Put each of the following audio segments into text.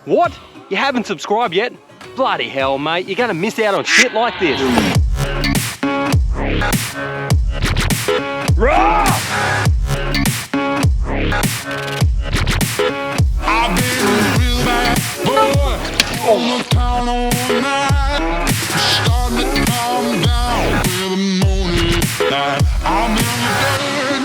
What? You haven't subscribed yet? Bloody hell, mate, you're gonna miss out on shit like this. I've been a real bad boy on the town all night. Starting to calm down with the morning light. I'm in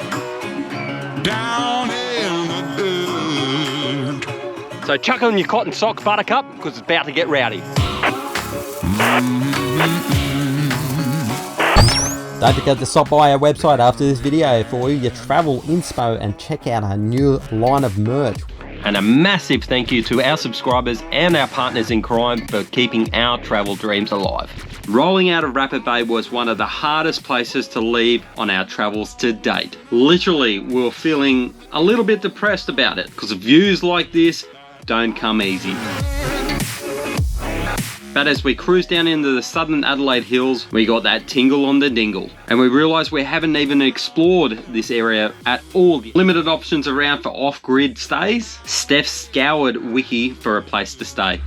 the dirt, down in the dirt. So chuck on your cotton sock, Buttercup, because it's about to get rowdy. Don't forget to stop by our website after this video for all your travel inspo and check out our new line of merch. And a massive thank you to our subscribers and our partners in crime for keeping our travel dreams alive. Rolling out of Rapid Bay was one of the hardest places to leave on our travels to date. Literally, we were feeling a little bit depressed about it because views like this don't come easy. But as we cruised down into the southern Adelaide hills, we got that tingle on the dingle. And we realised we haven't even explored this area at all. Limited options around for off-grid stays. Steph scoured Wiki for a place to stay.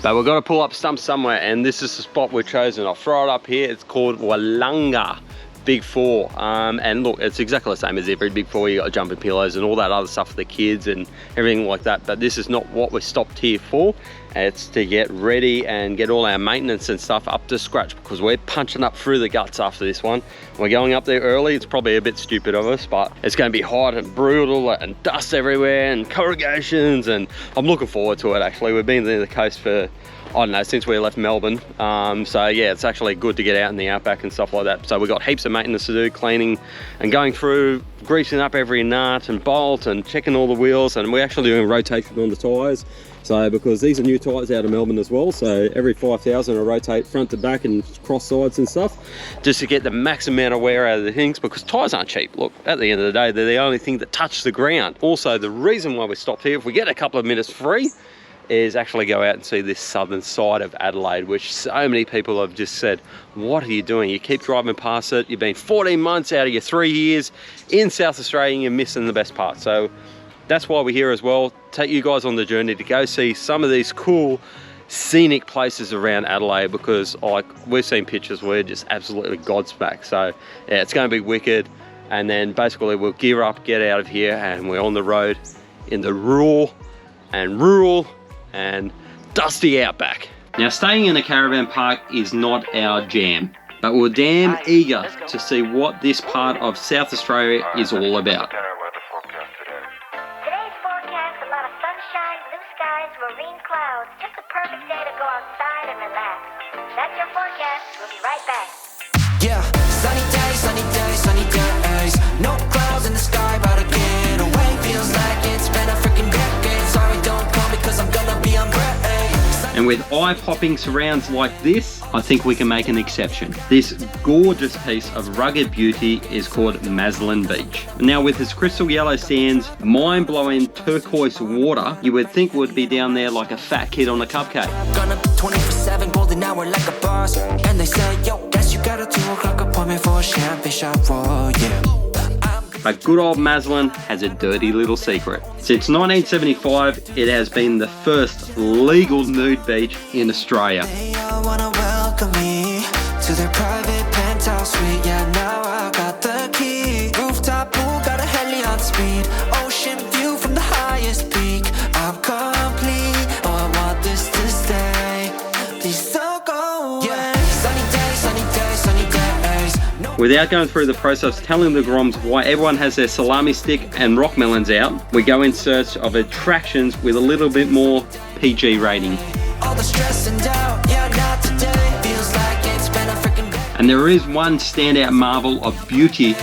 But we've got to pull up somewhere, and this is the spot we've chosen. I'll throw it up here. It's called Wollonga Big Four. And look, it's exactly the same as every Big Four. You got jumping pillows and all that other stuff for the kids and everything like that. But this is not what we stopped here for. It's to get ready and get all our maintenance and stuff up to scratch because we're punching up through the guts after this one. We're going up there early. It's probably a bit stupid of us, but it's going to be hot and brutal and dust everywhere and corrugations, and I'm looking forward to it actually. We've been to the coast for, I don't know, since we left Melbourne. So yeah, it's actually good to get out in the outback and stuff like that. So we've got heaps of maintenance to do, cleaning and going through, greasing up every nut and bolt and checking all the wheels, and we're actually doing rotation on the tyres. So because these are new tyres out of Melbourne as well, so every 5,000 I rotate front to back and cross sides and stuff, just to get the max amount of wear out of the things, because tyres aren't cheap. Look, at the end of the day, they're the only thing that touch the ground. Also, the reason why we stopped here, if we get a couple of minutes free, is actually go out and see this southern side of Adelaide, which so many people have just said, what are you doing? You keep driving past it. You've been 14 months out of your 3 years in South Australia and you're missing the best part. So that's why we're here as well. Take you guys on the journey to go see some of these cool scenic places around Adelaide, because like we've seen pictures where just absolutely godsmack. So yeah, it's going to be wicked. And then basically we'll gear up, get out of here, and we're on the road in the rural and dusty outback. Now, staying in a caravan park is not our jam, but we're damn eager to see what this part of South Australia is all about. Today's forecast, a lot of sunshine, blue skies, marine clouds. Just a perfect day to go outside and relax. That's your forecast. We'll be right back. Yeah, sunny days, sunny days, sunny days. No clouds in the sky, about to get away. Feels like it's been a freaking decade. Sorry, don't call me cause I'm gonna be on break. And with eye-popping surrounds like this, I think we can make an exception. This gorgeous piece of rugged beauty is called Maslin Beach. Now, with its crystal yellow sands, mind-blowing turquoise water, you would think would be down there like a fat kid on a cupcake. Gonna be 24/7 golden hour like a boss. And they say, yo, guess you got a 2 o'clock appointment for a champagne shop, oh yeah. But good old Maslin has a dirty little secret. Since 1975, it has been the first legal nude beach in Australia. They all wanna welcome me to their private penthouse suite. Yeah, now I got the key. Rooftop pool, got a heli on speed. Ocean view from the highest peak. I'm complete. Oh, I want this to stay. Please don't go away. Yeah, sunny days, sunny days, sunny days. Without going through the process telling the Groms why everyone has their salami stick and rock melons out, we go in search of attractions with a little bit more PG rating. All the stress and doubt, yeah, not today. Feels like it's been a freaking day. And there is one standout marvel of beauty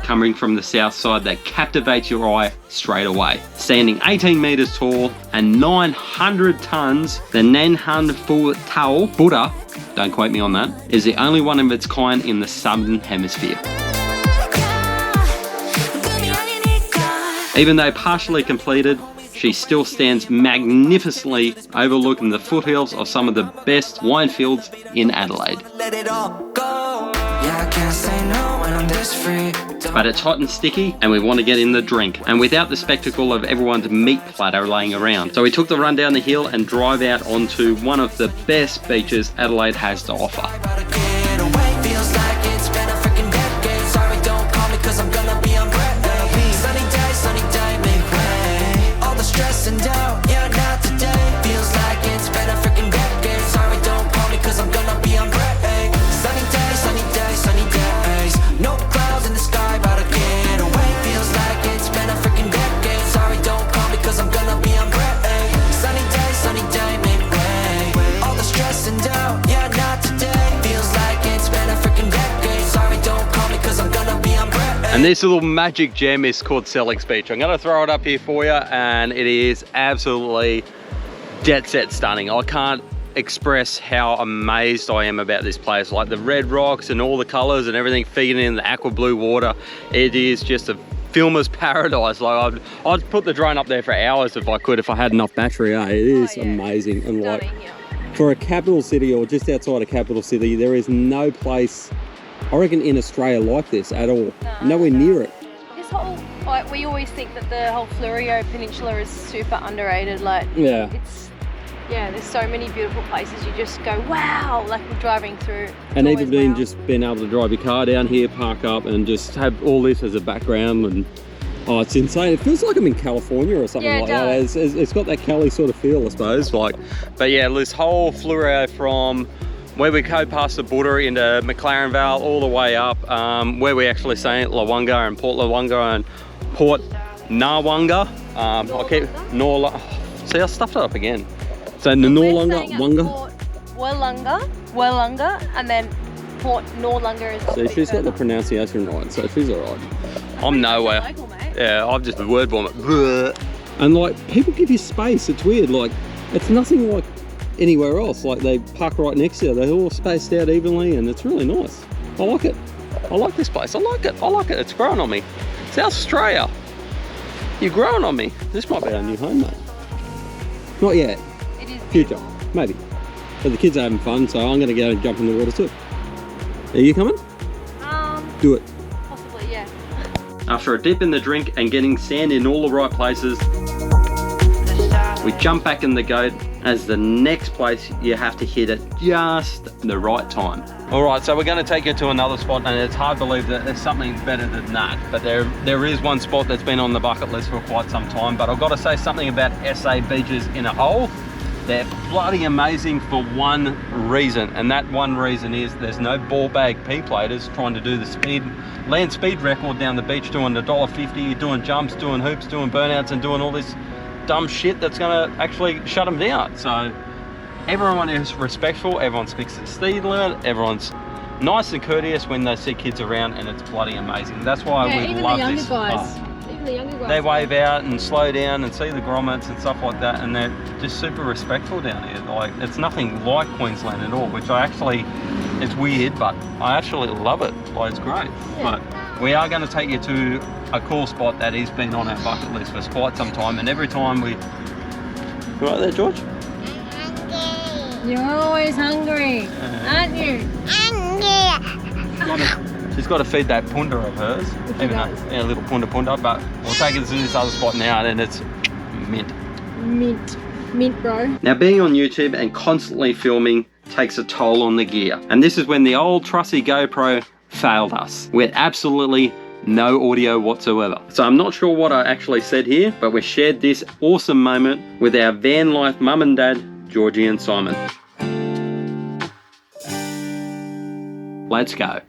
coming from the south side that captivates your eye straight away. Standing 18 meters tall and 900 tons, the Nanhan Phu Tao Buddha, don't quote me on that, is the only one of its kind in the southern hemisphere. Even though partially completed, she still stands magnificently overlooking the foothills of some of the best wine fields in Adelaide. Let it all go. Yeah, I can't say no when I'm this free. but it's hot and sticky and we want to get in the drink, and without the spectacle of everyone's meat platter laying around. So we took the run down the hill and drive out onto one of the best beaches Adelaide has to offer. And this little magic gem is called Selleck's Beach. I'm going to throw it up here for you, and it is absolutely jet set stunning. I can't express how amazed I am about this place. Like the red rocks and all the colors and everything feeding in the aqua blue water. It is just a filmer's paradise. Like I'd put the drone up there for hours if I could, if I had enough battery. It is amazing. And like for a capital city or just outside a capital city, there is no place, I reckon, in Australia like this at all. Nowhere near it. This whole, like, we always think that the whole Fleurieu Peninsula is super underrated. Like, yeah, there's so many beautiful places. You just go, wow, like we're driving through. And even being able to drive your car down here, park up, and just have all this as a background, and oh, it's insane. It feels like I'm in California or something like that. It's got that Cali sort of feel, I suppose. Like, but yeah, this whole Fleurieu from where we go past the border into McLaren Vale all the way up, where we actually staying at Lawanga and Port Lawanga and Port Narwanga. See, I stuffed it up again. So Norlunga, Wanga. Wellunga, and then Port Norlunga is. So she's got the pronunciation right, so she's alright. I'm nowhere. Local, mate. Yeah, I've just a word vomit. And like, people give you space. It's weird. Like, it's nothing like anywhere else. Like, they park right next to you. They're all spaced out evenly, and it's really nice. I like it. I like this place. I like it. It's growing on me. South Australia, you're growing on me. This might be our new home, mate. Not yet. It is future, maybe. But the kids are having fun, so I'm going to go and jump in the water too. Are you coming? Do it. Possibly, yeah. After a dip in the drink and getting sand in all the right places, we jump back in the goat as the next place you have to hit at just the right time. Alright, so we're going to take you to another spot, and it's hard to believe that there's something better than that. But there is one spot that's been on the bucket list for quite some time. But I've got to say something about SA beaches in a whole. They're bloody amazing for one reason, and that one reason is there's no ball bag P-platers trying to do the land speed record down the beach, doing the $1.50, doing jumps, doing hoops, doing burnouts, and doing all this dumb shit that's going to actually shut them down. So everyone is respectful, everyone speaks the speed limit, everyone's nice and courteous when they see kids around, and it's bloody amazing. That's why we love this. Even the younger guys. They wave out and slow down and see the grommets and stuff like that, and they're just super respectful down here. Like, it's nothing like Queensland at all, which it's weird, but I actually love it. Like, it's great. Yeah. But we are going to take you to a cool spot that has been on our bucket list for quite some time, and every time you right there, George? You're always hungry, aren't you? She's got to feed that punda of hers, even a little punda, but we'll take it to this other spot now, and it's mint, bro. Now, being on YouTube and constantly filming takes a toll on the gear, and this is when the old trusty GoPro failed us. We had absolutely no audio whatsoever. So I'm not sure what I actually said here, but we shared this awesome moment with our van life mum and dad, Georgie and Simon. Let's go.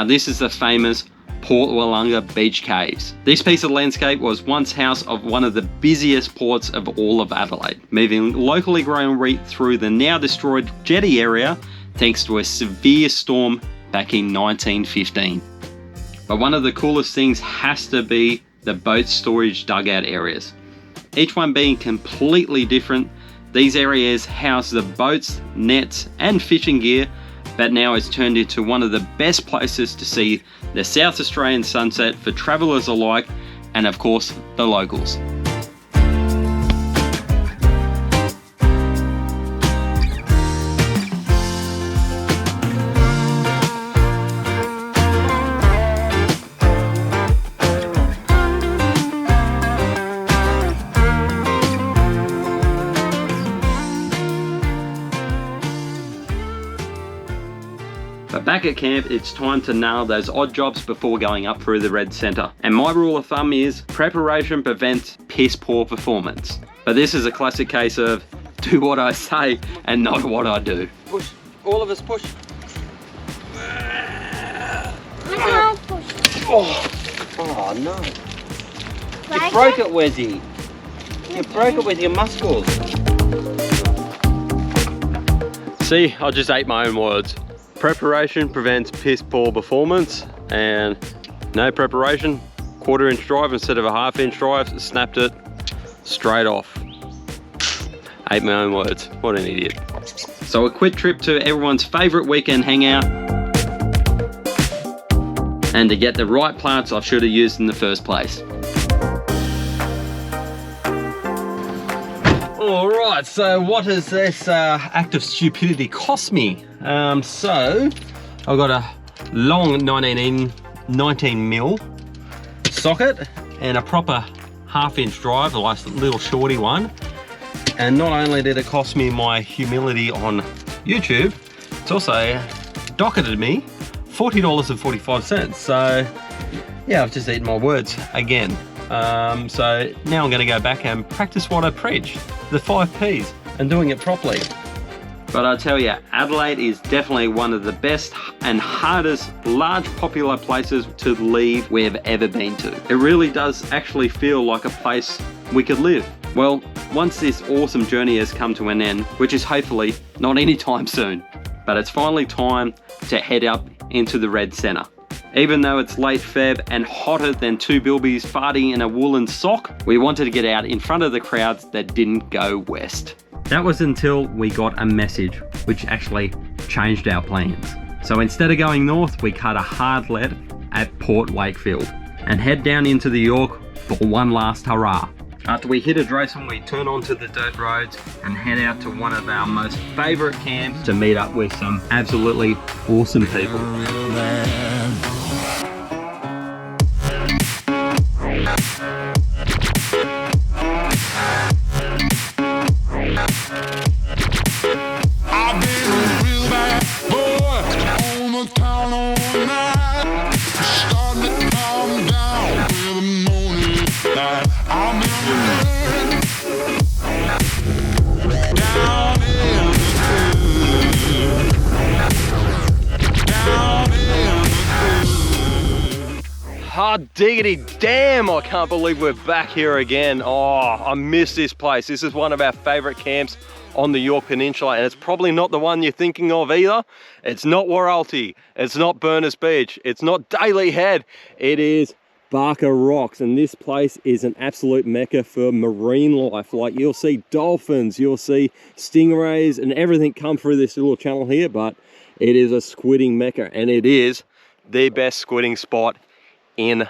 Now this is the famous Port Wollonga Beach Caves. This piece of landscape was once house of one of the busiest ports of all of Adelaide, moving locally grown wheat through the now destroyed jetty area thanks to a severe storm back in 1915. But one of the coolest things has to be the boat storage dugout areas. Each one being completely different, these areas house the boats, nets and fishing gear, but now it's turned into one of the best places to see the South Australian sunset for travellers alike and of course the locals. But back at camp, it's time to nail those odd jobs before going up through the red centre. And my rule of thumb is preparation prevents piss poor performance. But this is a classic case of do what I say and not what I do. Push, all of us push. Oh no. You broke it, Wezzy. You broke it with your muscles. See, I just ate my own words. Preparation prevents piss poor performance, and no preparation, 1/4 inch drive instead of a 1/2 inch drive, snapped it straight off. Ate my own words, what an idiot. So a quick trip to everyone's favourite weekend hangout, and to get the right plants I should have used in the first place. Alright, so what has this act of stupidity cost me? So I've got a long 19mm socket and a proper 1/2 inch drive, a nice little shorty one. And not only did it cost me my humility on YouTube, it's also docketed me $40.45. So yeah, I've just eaten my words again. So now I'm going to go back and practice what I preach, the 5 Ps, and doing it properly. But I tell you, Adelaide is definitely one of the best and hardest large popular places to leave we've ever been to. It really does actually feel like a place we could live. Well, once this awesome journey has come to an end, which is hopefully not anytime soon, but it's finally time to head up into the red centre. Even though it's late Feb and hotter than 2 bilbies farting in a woolen sock, we wanted to get out in front of the crowds that didn't go west. That was until we got a message which actually changed our plans. So instead of going north, we cut a hard left at Port Wakefield and head down into the York for one last hurrah. After we hit Adelaide, we turn onto the dirt roads and head out to one of our most favourite camps to meet up with some absolutely awesome people. Hot diggity damn, I can't believe we're back here again. Oh, I miss this place. This is one of our favourite camps on the York Peninsula, and it's probably not the one you're thinking of either. It's not Waralty, it's not Burners Beach, it's not Daly Head, it is Barker Rocks, and this place is an absolute mecca for marine life. Like, you'll see dolphins, you'll see stingrays and everything come through this little channel here, but it is a squidding mecca, and it is the best squidding spot in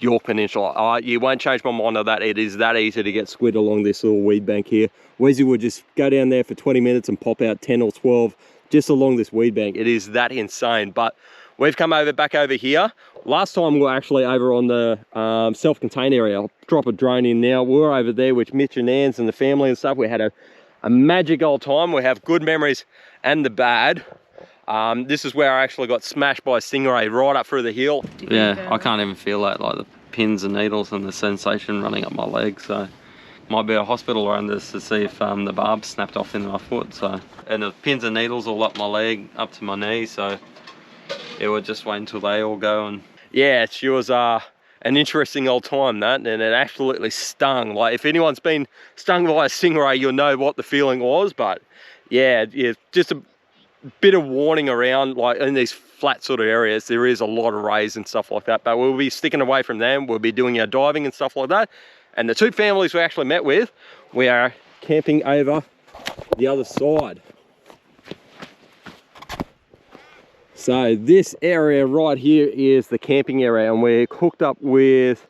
York Peninsula. You won't change my mind on that. It is that easy to get squid along this little weed bank here. Wezzy would just go down there for 20 minutes and pop out 10 or 12 just along this weed bank. It is that insane. But we've come back over here. Last time we were actually over on the self-contained area. I'll drop a drone in now. We were over there with Mitch and Nans and the family and stuff. We had a magic old time. We have good memories and the bad. This is where I actually got smashed by a stingray right up through the hill. Yeah, I can't even feel that, like the pins and needles and the sensation running up my leg. So might be a hospital around this to see if the barb snapped off in my foot. So, and the pins and needles all up my leg, up to my knee. So Yeah, we'll just wait until they all go. And yeah, she was an interesting old time, that, and it absolutely stung. Like, if anyone's been stung by a stingray, you'll know what the feeling was. But yeah, just a bit of warning around, like in these flat sort of areas, there is a lot of rays and stuff like that. But we'll be sticking away from them. We'll be doing our diving and stuff like that. And the two families we actually met with, we are camping over the other side. So this area right here is the camping area, and we're hooked up with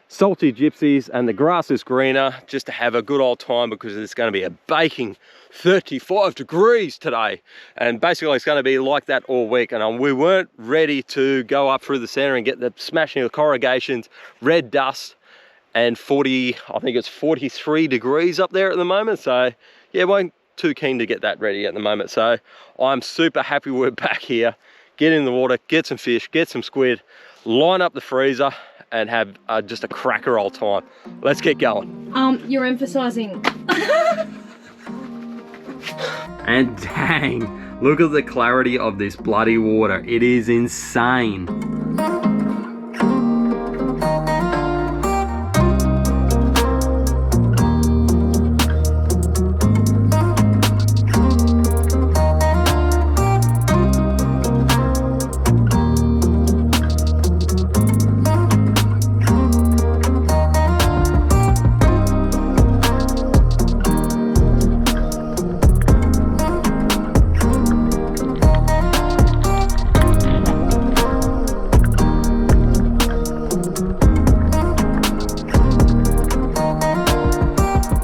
Salty Gypsies, and the grass is greener, just to have a good old time, because it's going to be a baking 35 degrees today, and basically it's going to be like that all week. And we weren't ready to go up through the center and get the smashing of the corrugations, red dust, and 40, I think it's 43 degrees up there at the moment. So yeah, weren't too keen to get that ready at the moment. So I'm super happy we're back here, get in the water, get some fish, get some squid, line up the freezer, and have just a cracker old time. Let's get going. You're emphasizing. And dang, look at the clarity of this bloody water. It is insane.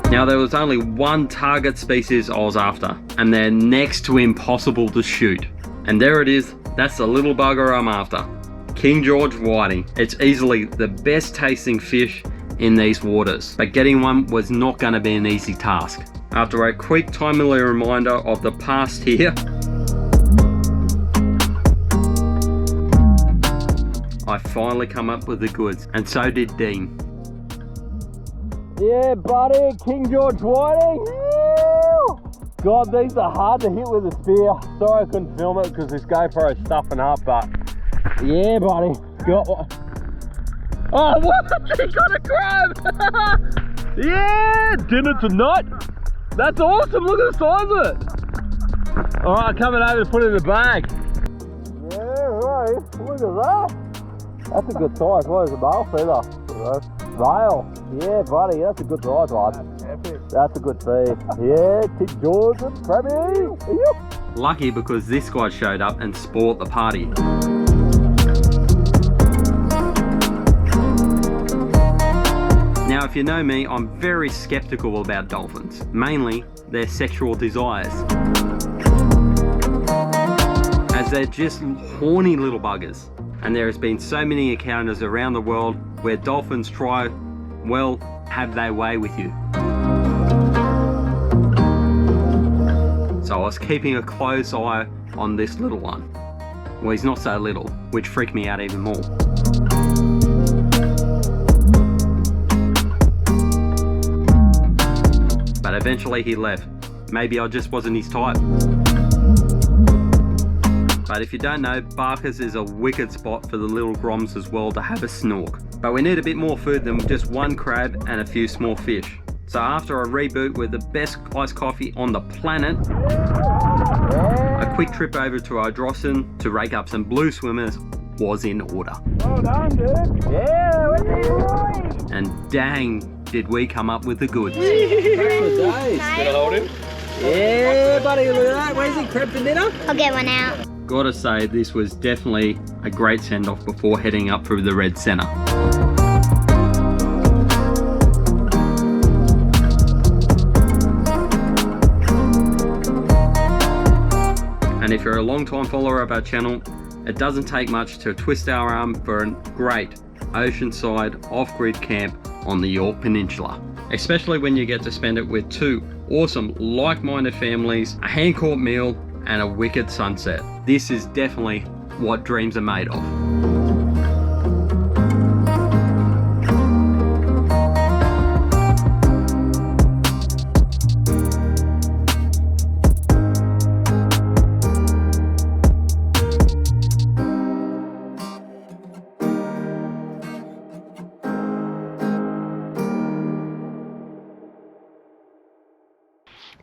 Now, there was only one target species I was after, and they're next to impossible to shoot. And there it is, that's the little bugger I'm after. King George whiting. It's easily the best tasting fish in these waters, but getting one was not going to be an easy task. After a quick timely reminder of the past here, I finally come up with the goods, and so did Dean. Yeah, buddy, King George whiting. God, these are hard to hit with a spear. Sorry I couldn't film it because this GoPro is stuffing up, but yeah, buddy, got one. Oh, what? He got a crab! Yeah, dinner tonight. That's awesome. Look at the size of it. All right, coming over to put it in the bag. Yeah, right. Look at that. That's a good size. What is a male feeder? Rail. Yeah, buddy, that's a good size one. That's a good feed. Yeah, King George and crabby. Lucky, because this guy showed up and spoilt the party. Now, if you know me, I'm very skeptical about dolphins, mainly their sexual desires, as they're just horny little buggers. And there has been so many encounters around the world where dolphins try, well, have their way with you. So I was keeping a close eye on this little one. Well, he's not so little, which freaked me out even more. But eventually he left. Maybe I just wasn't his type. But if you don't know, Barker's is a wicked spot for the little groms as well to have a snork. But we need a bit more food than just one crab and a few small fish. So after a reboot with the best iced coffee on the planet, a quick trip over to ARIZON to rake up some blue swimmers was in order. Well done, dude. Yeah, what are you doing? And dang, did we come up with the goods. Good days. Can I hold him? Yeah, buddy, look at that. Where's he? Crab for dinner? I'll get one out. Gotta say, this was definitely a great send-off before heading up through the red centre. And if you're a long-time follower of our channel, it doesn't take much to twist our arm for a great oceanside off-grid camp on the Yorke Peninsula. Especially when you get to spend it with two awesome like-minded families, a hand-caught meal, and a wicked sunset. This is definitely what dreams are made of.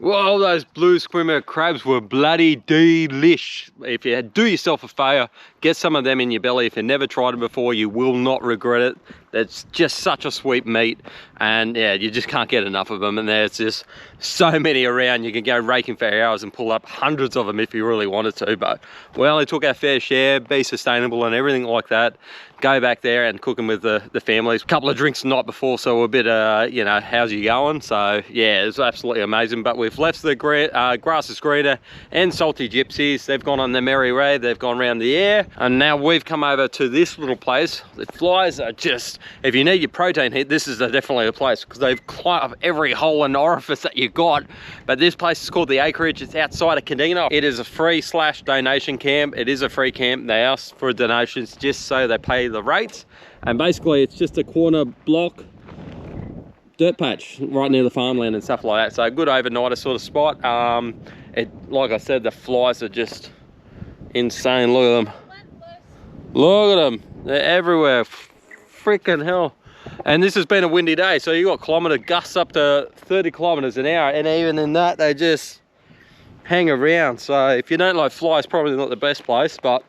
Whoa, those blue swimmer crabs were bloody delish. If you do yourself a favour, get some of them in your belly. If you've never tried it before, you will not regret it. It's just such a sweet meat, and yeah, you just can't get enough of them. And there's just so many around. You can go raking for hours and pull up hundreds of them if you really wanted to, but we only took our fair share. Be sustainable and everything like that. Go back there and cook them with the families. A couple of drinks the night before, so we're a bit, you know, how's you going? So yeah, it's absolutely amazing. But we've left the Grass is Greener and Salty Gypsies. They've gone on the merry way. They've gone around the air, and now we've come over to this little place. The flies are just, if you need your protein hit, this is definitely the place, because they've climbed up every hole and orifice that you got. But this place is called the Acreage. It's outside of Kadina. It is a free/donation camp. It is a free camp. They ask for donations just so they pay the rates, and basically it's just a corner block dirt patch right near the farmland and stuff like that. So a good overnighter sort of spot. Like I said, the flies are just insane. Look at them. Look at them. They're everywhere. Freaking hell. And this has been a windy day, so you got kilometre gusts up to 30 kilometres an hour, and even in that they just hang around. So if you don't like flies, probably not the best place. But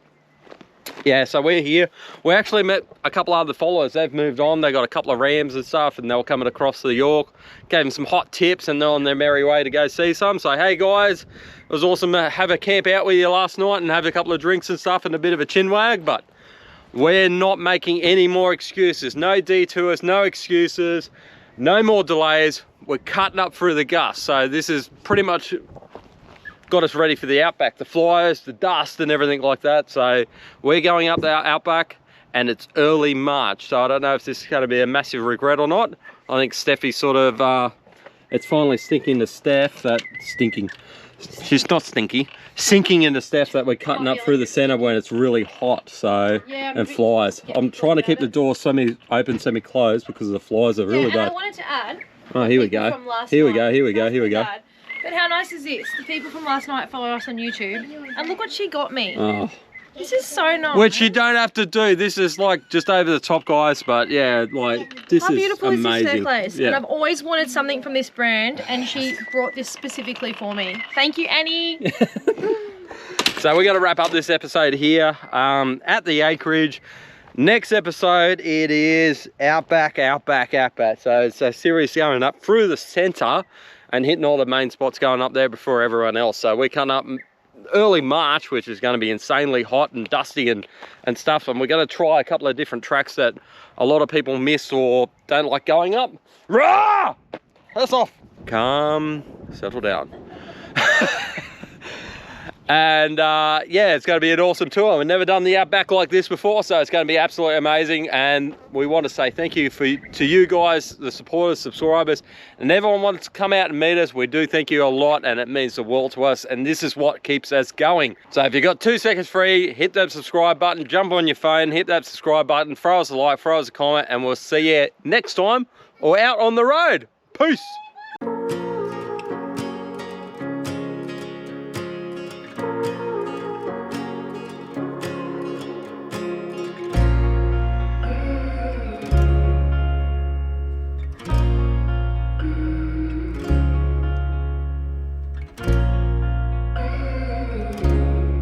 yeah, so we're here. We actually met a couple of other followers. They've moved on. They got a couple of rams and stuff, and they were coming across to York. Gave them some hot tips, and they're on their merry way to go see some. So hey guys, it was awesome to have a camp out with you last night and have a couple of drinks and stuff and a bit of a chin wag. But we're not making any more excuses. No detours, no excuses, no more delays. We're cutting up through the gusts. So this is pretty much got us ready for the Outback, the flyers, the dust and everything like that. So we're going up the Outback, and it's early March. So I don't know if this is going to be a massive regret or not. I think Steffi's sort of, it's finally sinking to Steph that she's not stinky, sinking into Steph that we're cutting up through the centre when it's really hot. So, yeah, and flies. I'm trying to keep the door semi-open, semi-closed because the flies are really bad. And I wanted to add, oh, here we go. Here we go, here we go, here we go. But how nice is this? The people from last night follow us on YouTube, and look what she got me. Oh. This is so nice. Which you don't have to do. This is like just over the top, guys. But yeah, like this is amazing. How beautiful is this necklace? Yeah. And I've always wanted something from this brand, and she brought this specifically for me. Thank you, Annie. So we're going to wrap up this episode here at the Acreage. Next episode, it is Outback. So it's a series going up through the centre and hitting all the main spots going up there before everyone else. So we're coming up early March, which is going to be insanely hot and dusty and stuff. And we're going to try a couple of different tracks that a lot of people miss or don't like going up. Rah! That's off. Calm, settle down. And yeah, it's going to be an awesome tour. We've never done the Outback like this before, so it's going to be absolutely amazing. And we want to say thank you to you guys, the supporters, subscribers, and everyone wants to come out and meet us. We do thank you a lot, and it means the world to us, and this is what keeps us going. So if you've got 2 seconds free, hit that subscribe button, jump on your phone, hit that subscribe button, throw us a like, throw us a comment, and we'll see you next time or out on the road. Peace.